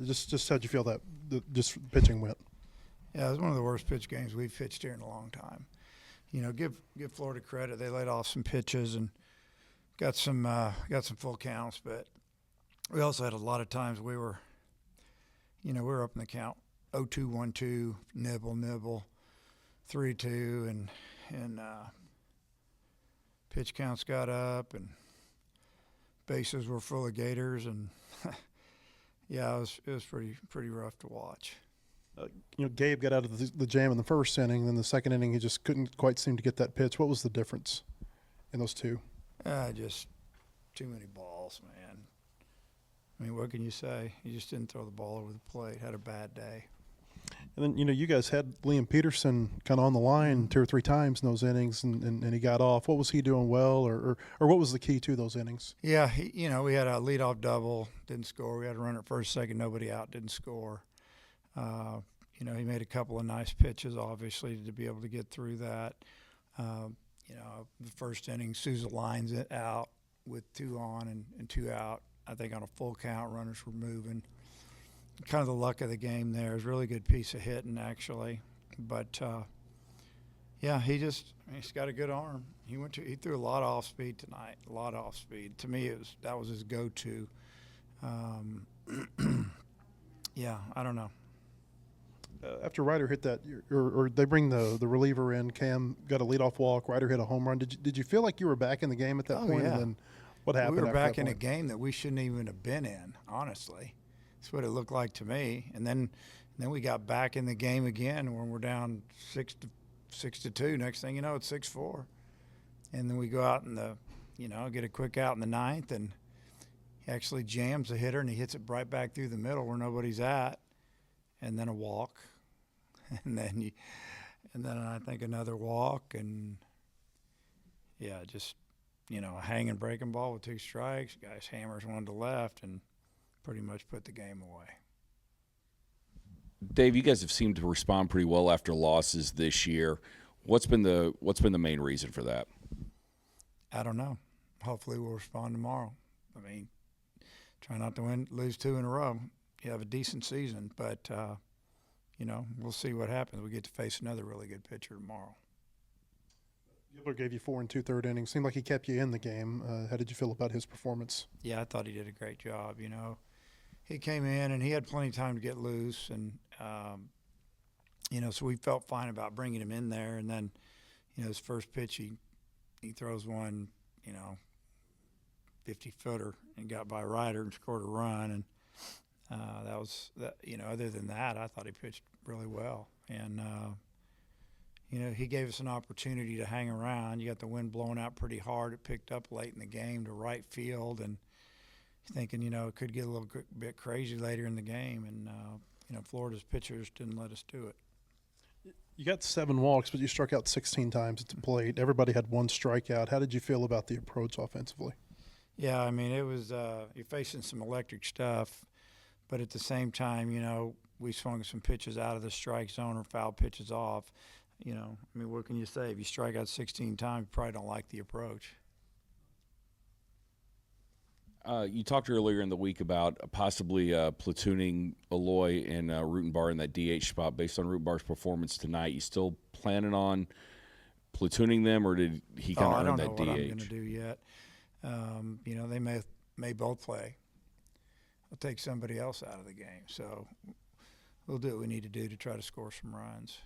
Just how'd you feel that just pitching went? Yeah, it was one of the worst pitch games we've pitched here in a long time. You know, give Florida credit. They laid off some pitches and got some full counts, but we also had a lot of times we were up in the count 0-2, 1-2, nibble, 3-2, and pitch counts got up and bases were full of Gators, and yeah, it was pretty rough to watch. Gabe got out of the jam in the first inning. Then the second inning, he just couldn't quite seem to get that pitch. What was the difference in those two? Just too many balls, man. I mean, what can you say? He just didn't throw the ball over the plate. Had a bad day. And then, you guys had Liam Peterson kind of on the line 2 or 3 times in those innings, and he got off. What was he doing well, or what was the key to those innings? Yeah, we had a leadoff double, didn't score. We had a runner at first, second, nobody out, didn't score. He made a couple of nice pitches, obviously, to be able to get through that. The first inning, Souza lines it out with 2 on and 2 out. I think on a full count, runners were moving. Kind of the luck of the game there. It was a really good piece of hitting, actually. But, he's got a good arm. He threw a lot of off speed tonight, a lot of off speed. To me, that was his go-to. I don't know. After Ryder hit that, or they bring the reliever in, Cam got a leadoff walk, Ryder hit a home run. Did you feel like you were back in the game at that point? Yeah. And then what happened? We were after back that in point? a game that we shouldn't even have been in, honestly. That's what it looked like to me. And then we got back in the game again when we're down 6-2. Next thing you know, it's 6-4. And then we go out get a quick out in the ninth, and he actually jams a hitter and he hits it right back through the middle where nobody's at, and then a walk, and then I think another walk, and a hanging breaking ball with 2 strikes. Guys hammers one to left and pretty much put the game away. Dave, you guys have seemed to respond pretty well after losses this year. What's been the main reason for that? I don't know. Hopefully we'll respond tomorrow. I mean, try not to lose 2 in a row. You have a decent season, but we'll see what happens. We get to face another really good pitcher tomorrow. Gilbert gave you 4 2/3 innings. Seemed like he kept you in the game. How did you feel about his performance? Yeah, I thought he did a great job. He came in and he had plenty of time to get loose, and so we felt fine about bringing him in there. And then, his first pitch, he throws one, 50-footer and got by Ryder and scored a run. And that was that. Other than that, I thought he pitched really well. And he gave us an opportunity to hang around. You got the wind blowing out pretty hard. It picked up late in the game to right field, and thinking, it could get a little bit crazy later in the game. And, Florida's pitchers didn't let us do it. You got 7 walks, but you struck out 16 times at the plate. Everybody had 1 strikeout. How did you feel about the approach offensively? Yeah, I mean, it was you're facing some electric stuff, but at the same time, we swung some pitches out of the strike zone or foul pitches off. What can you say? If you strike out 16 times, you probably don't like the approach. You talked earlier in the week about possibly platooning Aloy and Rutenbar in that DH spot based on Rutenbar's performance tonight. You still planning on platooning them, or did he kind of earn that DH? I don't know what I'm going to do yet. They may both play. I'll take somebody else out of the game. So we'll do what we need to do to try to score some runs.